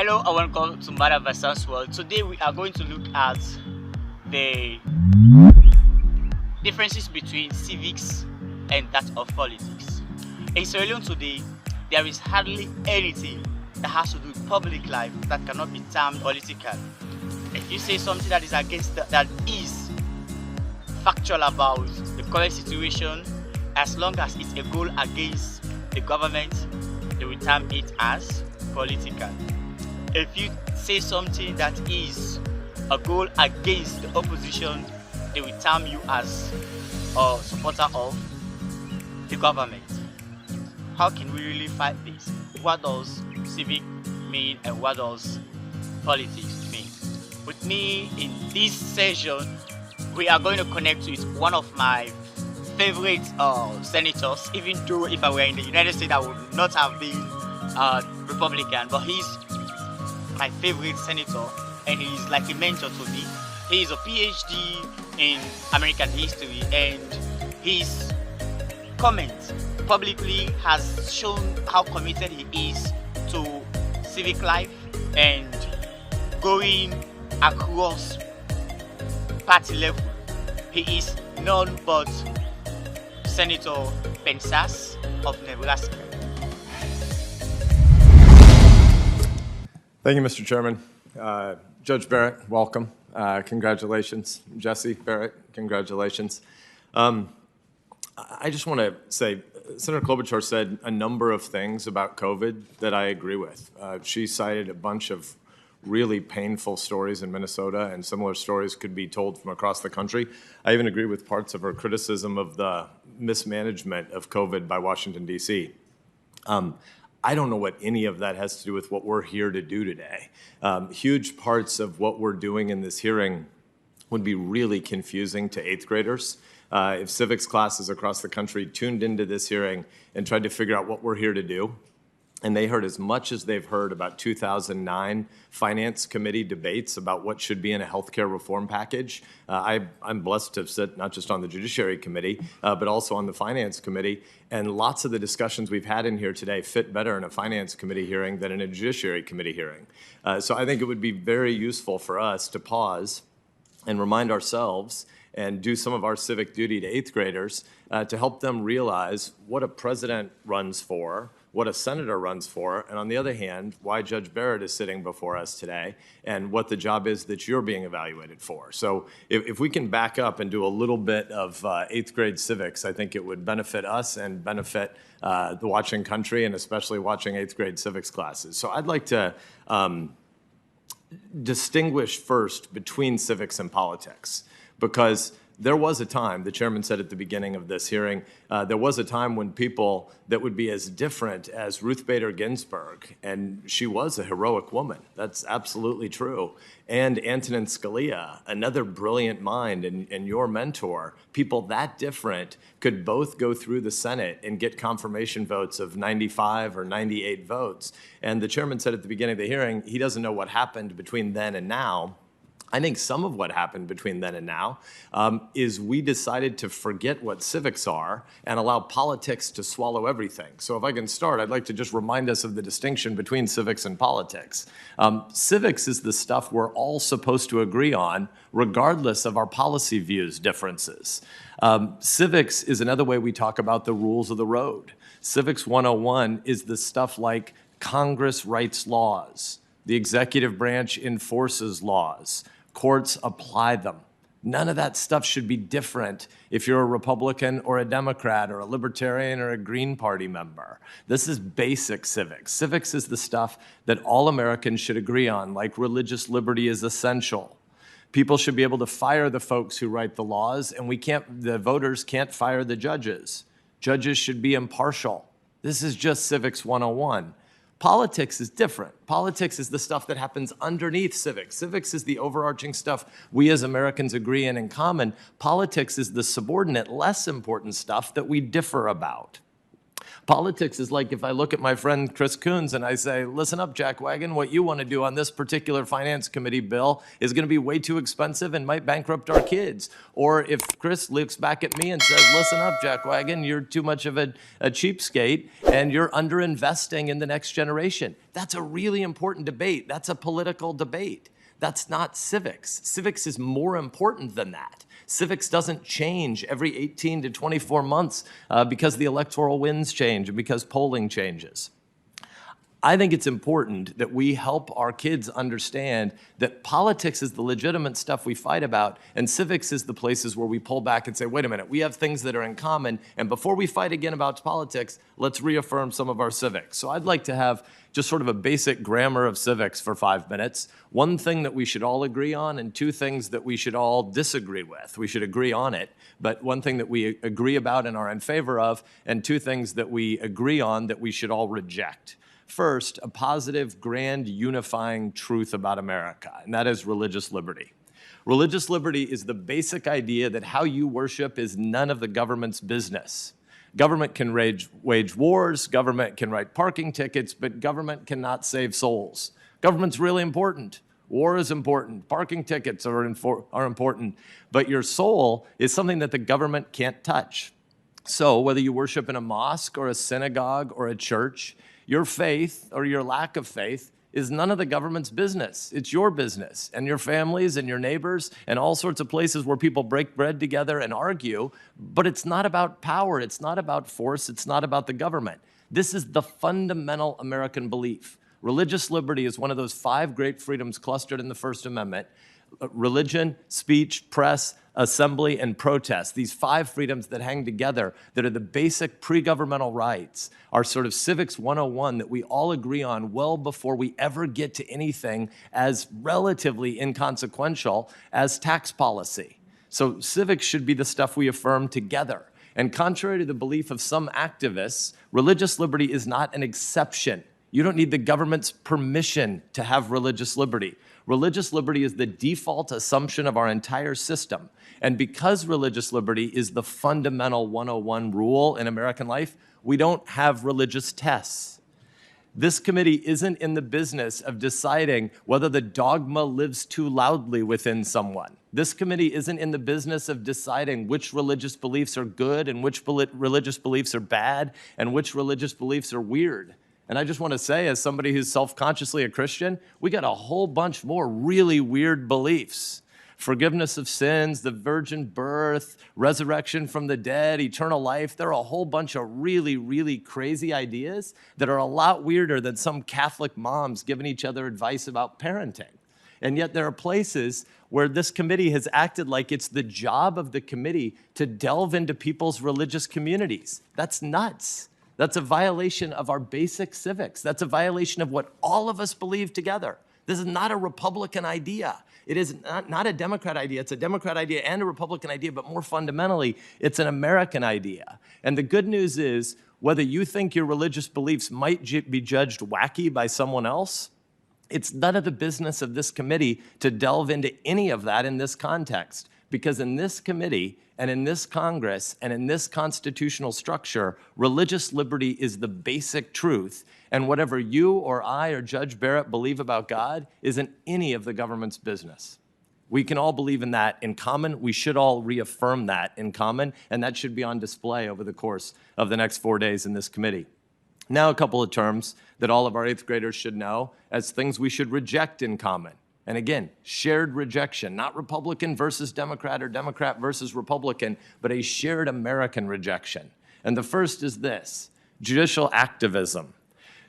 Hello and welcome to Mother vs. World. Today we are going to look at the differences between civics and that of politics. In Sierra Leone today, there is hardly anything that has to do with public life that cannot be termed political. If you say something that is that is factual about the current situation, as long as it's a goal against the government, they will term it as political. If you say something that is a goal against the opposition, they will term you as a supporter of the government. How can we really fight this? What does civic mean and what does politics mean? With me in this session, we are going to connect with one of my favorite senators, even though if I were in the United States, I would not have been Republican, but he's my favorite senator and he's like a mentor to me. He is a PhD in American history and his comments publicly has shown how committed he is to civic life and going across party level. He is none but Senator Pensas of Nebraska. Thank you, Mr. Chairman. Judge Barrett, welcome. Congratulations. Jesse Barrett, congratulations. I just want to say, Senator Klobuchar said a number of things about COVID that I agree with. She cited a bunch of really painful stories in Minnesota, and similar stories could be told from across the country. I even agree with parts of her criticism of the mismanagement of COVID by Washington, D.C. I don't know what any of that has to do with what we're here to do today. Huge parts of what we're doing in this hearing would be really confusing to eighth graders. If civics classes across the country tuned into this hearing and tried to figure out what we're here to do, and they heard as much as they've heard about 2009 Finance Committee debates about what should be in a healthcare reform package. I'm blessed to sit not just on the Judiciary Committee, but also on the Finance Committee. And lots of the discussions we've had in here today fit better in a Finance Committee hearing than in a Judiciary Committee hearing. So I think it would be very useful for us to pause and remind ourselves and do some of our civic duty to eighth graders to help them realize what a president runs for, what a senator runs for, and on the other hand, why Judge Barrett is sitting before us today, and what the job is that you're being evaluated for. So if we can back up and do a little bit of eighth grade civics, I think it would benefit us and benefit the watching country, and especially watching eighth grade civics classes. So I'd like to distinguish first between civics and politics, because there was a time, the chairman said at the beginning of this hearing, there was a time when people that would be as different as Ruth Bader Ginsburg, and she was a heroic woman, that's absolutely true, and Antonin Scalia, another brilliant mind and your mentor, people that different could both go through the Senate and get confirmation votes of 95 or 98 votes. And the chairman said at the beginning of the hearing, he doesn't know what happened between then and now. I think some of what happened between then and now is we decided to forget what civics are and allow politics to swallow everything. So if I can start, I'd like to just remind us of the distinction between civics and politics. Civics is the stuff we're all supposed to agree on, regardless of our policy views differences. Civics is another way we talk about the rules of the road. Civics 101 is the stuff like Congress writes laws, the executive branch enforces laws, courts apply them. None of that stuff should be different if you're a Republican or a Democrat or a Libertarian or a Green Party member. This is basic civics. Civics is the stuff that all Americans should agree on, like religious liberty is essential. People should be able to fire the folks who write the laws, and the voters can't fire the judges. Judges should be impartial. This is just Civics 101. Politics is different. Politics is the stuff that happens underneath civics. Civics is the overarching stuff we as Americans agree in common. Politics is the subordinate, less important stuff that we differ about. Politics is like if I look at my friend Chris Coons and I say, listen up, jackwagon, what you want to do on this particular finance committee bill is going to be way too expensive and might bankrupt our kids. Or if Chris looks back at me and says, listen up, jackwagon, you're too much of a cheapskate and you're underinvesting in the next generation. That's a really important debate. That's a political debate. That's not civics. Civics is more important than that. Civics doesn't change every 18 to 24 months because the electoral winds change and because polling changes. I think it's important that we help our kids understand that politics is the legitimate stuff we fight about, and civics is the places where we pull back and say, wait a minute, we have things that are in common, and before we fight again about politics, let's reaffirm some of our civics. So I'd like to have just sort of a basic grammar of civics for 5 minutes, one thing that we should all agree on, and two things that we should all disagree with. We should agree on it, but one thing that we agree about and are in favor of, and two things that we agree on that we should all reject. First, a positive, grand, unifying truth about America, and that is religious liberty. Religious liberty is the basic idea that how you worship is none of the government's business. Government can wage wars, government can write parking tickets, but government cannot save souls. Government's really important. War is important. Parking tickets are important. But your soul is something that the government can't touch. So whether you worship in a mosque or a synagogue or a church, your faith or your lack of faith is none of the government's business. It's your business and your families and your neighbors and all sorts of places where people break bread together and argue, but it's not about power, it's not about force, it's not about the government. This is the fundamental American belief. Religious liberty is one of those 5 great freedoms clustered in the First Amendment. Religion, speech, press, assembly, and protest. These 5 freedoms that hang together that are the basic pre-governmental rights are sort of civics 101 that we all agree on well before we ever get to anything as relatively inconsequential as tax policy. So civics should be the stuff we affirm together. And contrary to the belief of some activists, religious liberty is not an exception. You don't need the government's permission to have religious liberty. Religious liberty is the default assumption of our entire system. And because religious liberty is the fundamental 101 rule in American life, we don't have religious tests. This committee isn't in the business of deciding whether the dogma lives too loudly within someone. This committee isn't in the business of deciding which religious beliefs are good and which religious beliefs are bad and which religious beliefs are weird. And I just want to say, as somebody who's self-consciously a Christian, we got a whole bunch more really weird beliefs. Forgiveness of sins, the virgin birth, resurrection from the dead, eternal life. There are a whole bunch of really, really crazy ideas that are a lot weirder than some Catholic moms giving each other advice about parenting. And yet there are places where this committee has acted like it's the job of the committee to delve into people's religious communities. That's nuts. That's a violation of our basic civics. That's a violation of what all of us believe together. This is not a Republican idea. It is not a Democrat idea. It's a Democrat idea and a Republican idea, but more fundamentally, it's an American idea. And the good news is, whether you think your religious beliefs might be judged wacky by someone else, it's none of the business of this committee to delve into any of that in this context. Because in this committee and in this Congress and in this constitutional structure, religious liberty is the basic truth. And whatever you or I or Judge Barrett believe about God isn't any of the government's business. We can all believe in that in common. We should all reaffirm that in common, and that should be on display over the course of the next 4 days in this committee. Now, a couple of terms that all of our 8th graders should know as things we should reject in common. And again, shared rejection, not Republican versus Democrat or Democrat versus Republican, but a shared American rejection. And the first is this: judicial activism.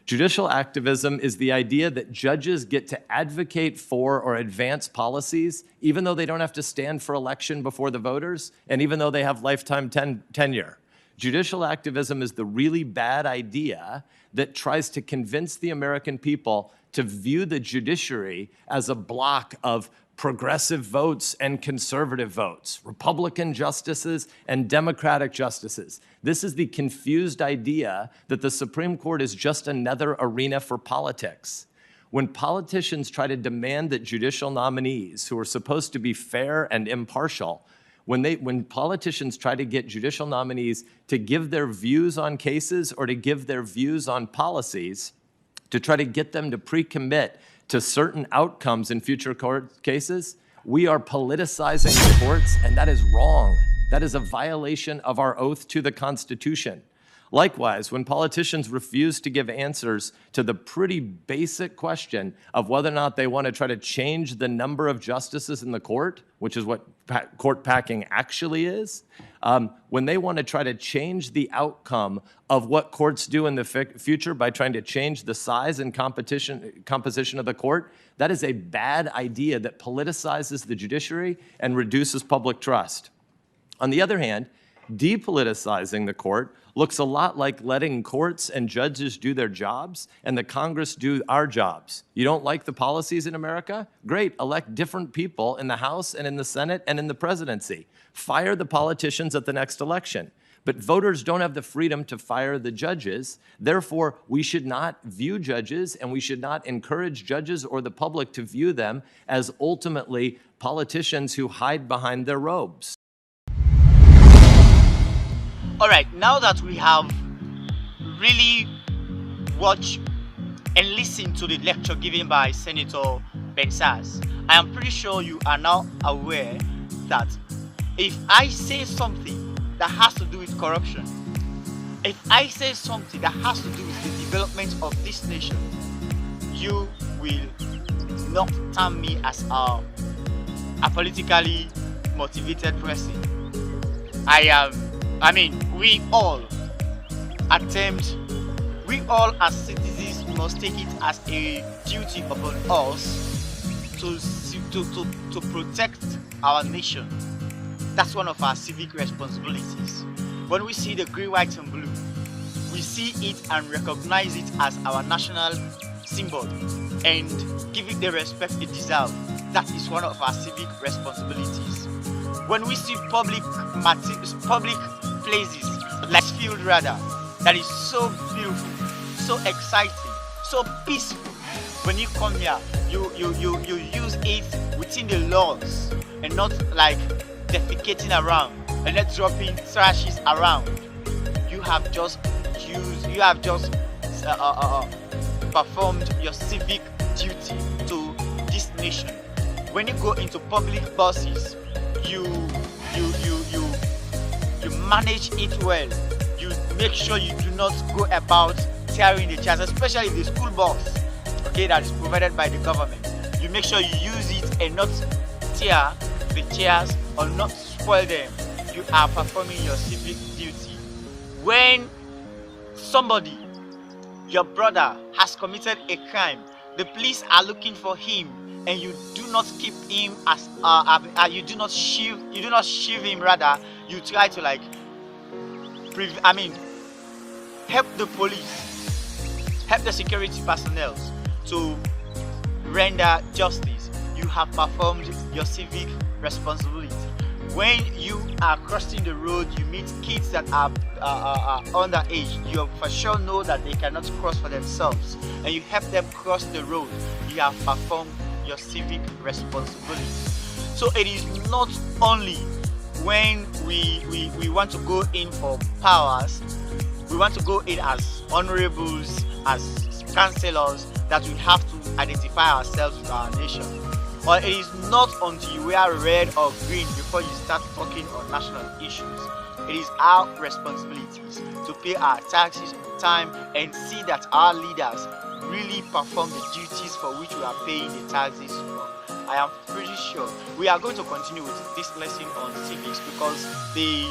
Judicial activism is the idea that judges get to advocate for or advance policies even though they don't have to stand for election before the voters and even though they have lifetime tenure. Judicial activism is the really bad idea that tries to convince the American people to view the judiciary as a block of progressive votes and conservative votes, Republican justices and Democratic justices. This is the confused idea that the Supreme Court is just another arena for politics. When politicians try to demand that judicial nominees, who are supposed to be fair and impartial, when politicians try to get judicial nominees to give their views on cases or to give their views on policies, to try to get them to pre-commit to certain outcomes in future court cases, we are politicizing the courts, and that is wrong. That is a violation of our oath to the Constitution. Likewise, when politicians refuse to give answers to the pretty basic question of whether or not they want to try to change the number of justices in the court, which is what court packing actually is, when they want to try to change the outcome of what courts do in the future by trying to change the size and composition of the court, that is a bad idea that politicizes the judiciary and reduces public trust. On the other hand, depoliticizing the court looks a lot like letting courts and judges do their jobs and the Congress do our jobs. You don't like the policies in America? Great, elect different people in the House and in the Senate and in the presidency. Fire the politicians at the next election. But voters don't have the freedom to fire the judges. Therefore, we should not view judges, and we should not encourage judges or the public to view them as ultimately politicians who hide behind their robes. All right, now that we have really watched and listened to the lecture given by Senator Ben Sasse, I am pretty sure you are now aware that if I say something that has to do with corruption, if I say something that has to do with the development of this nation, you will not term me as a politically motivated person. We all as citizens must take it as a duty upon us to protect our nation. That's one of our civic responsibilities. When we see the green, white, and blue, we see it and recognize it as our national symbol and give it the respect it deserves. That is one of our civic responsibilities. When we see public places, like field rather, that is so beautiful, so exciting, so peaceful. When you come here, you use it within the laws and not like defecating around and not dropping trashes around. You have just performed your civic duty to this nation. When you go into public buses, you manage it well. You make sure you do not go about tearing the chairs, especially the school bus, okay, that is provided by the government. You make sure you use it and not tear the chairs or not spoil them. You are performing your civic duty. When somebody, your brother, has committed a crime, the police are looking for him, and you do not keep him as you do not shield him. Rather, you try to help the police, help the security personnel to render justice. You have performed your civic responsibility. When you are crossing the road, you meet kids that are underage. You for sure know that they cannot cross for themselves, and you help them cross the road. You have performed your civic responsibility. So it is not only when we want to go in for powers, we want to go in as honorables, as councillors, that we have to identify ourselves with our nation. Or it is not until you wear red or green before you start talking on national issues. It is our responsibilities to pay our taxes on time and see that our leaders really perform the duties for which we are paying the taxes for. I am pretty sure we are going to continue with this lesson on civics because the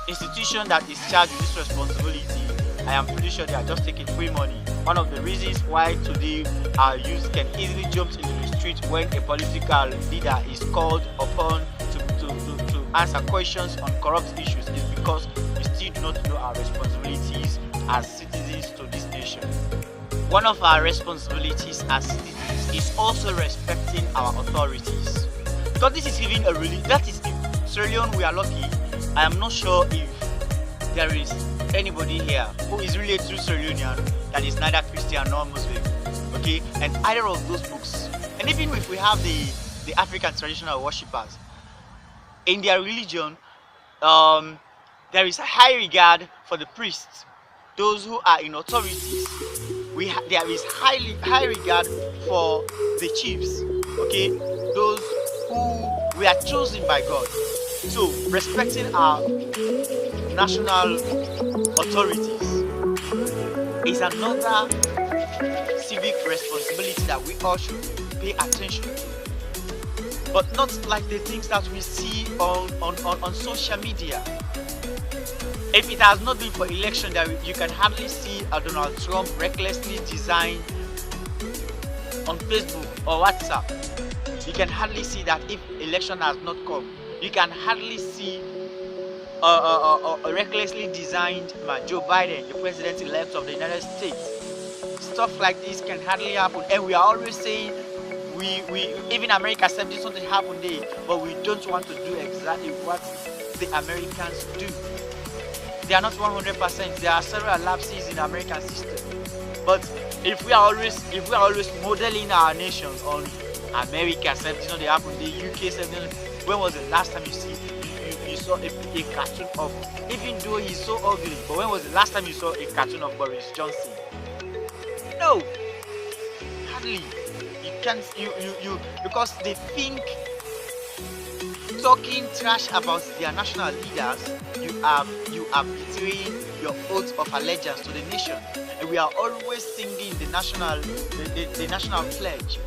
institution that is charged with this responsibility, I am pretty sure they are just taking free money. One of the reasons why today our youth can easily jump into the street when a political leader is called upon to answer questions on corrupt issues is because we still do not know our responsibilities as citizens to this nation. One of our responsibilities as citizens is also respecting our authorities. Because this is even that is in Sierra Leone we are lucky. I am not sure if there is anybody here who is really a true Sierra Leonean that is neither Christian nor Muslim. Okay? And either of those books. And even if we have the African traditional worshippers, in their religion, um, there is high regard for the priests, those who are in authorities. There is high regard for the chiefs, okay, those who were chosen by God. So respecting our national authorities is another civic responsibility that we all should pay attention to. But not like the things that we see on social media. If it has not been for election, that you can hardly see a Donald Trump recklessly designed on Facebook or WhatsApp. You can hardly see that if election has not come. You can hardly see a recklessly designed man, Joe Biden, the president-elect of the United States. Stuff like this can hardly happen, and we are always saying we even America said this something happened there, but we don't want to do exactly what the Americans do. They are not 100%. There are several lapses in the American system. But if we are always modeling our nation on America, something they happen, the UK, something. When was the last time you saw a cartoon of, even though he's so ugly, but when was the last time you saw a cartoon of Boris Johnson? No, hardly. You can't. You because they think talking trash about their national leaders, you are betraying your oath of allegiance to the nation. And we are always singing the national pledge.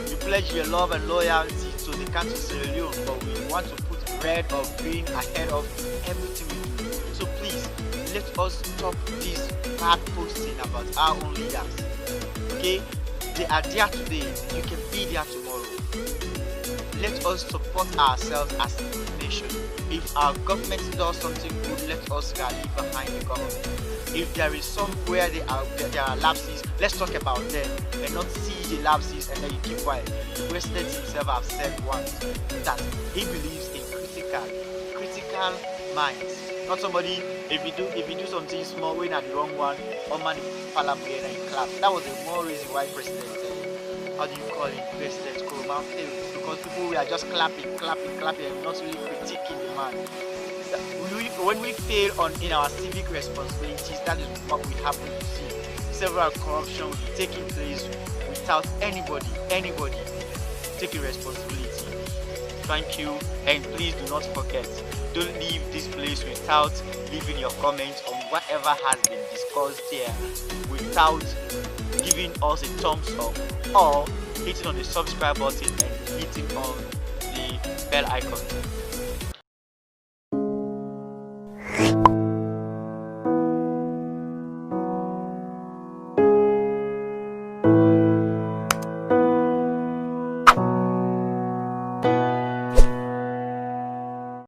You pledge your love and loyalty to the country of Sierra Leone, but we want to put red or green ahead of everything we do. So please, let us stop this bad posting about our own leaders. Okay? They are there today. You can be there tomorrow. Let us support ourselves as a nation. If our government does something good, let us rally behind the government. If there is somewhere there are lapses, let's talk about them and not see the lapses and then you keep quiet. The president himself has said once that he believes in critical minds. Not somebody, if you do something small, when at the wrong one, or man palambrena and clap. That was the more reason why president how do you call it, president Kuruma failed. Because people were just clapping and not really critiquing the man. When we fail in our civic responsibilities, that is what we happen to see. Several corruption taking place without anybody taking responsibility. Thank you, and please do not forget, don't leave this place without leaving your comments on whatever has been discussed here, without giving us a thumbs up or hitting on the subscribe button and hitting on the bell icon.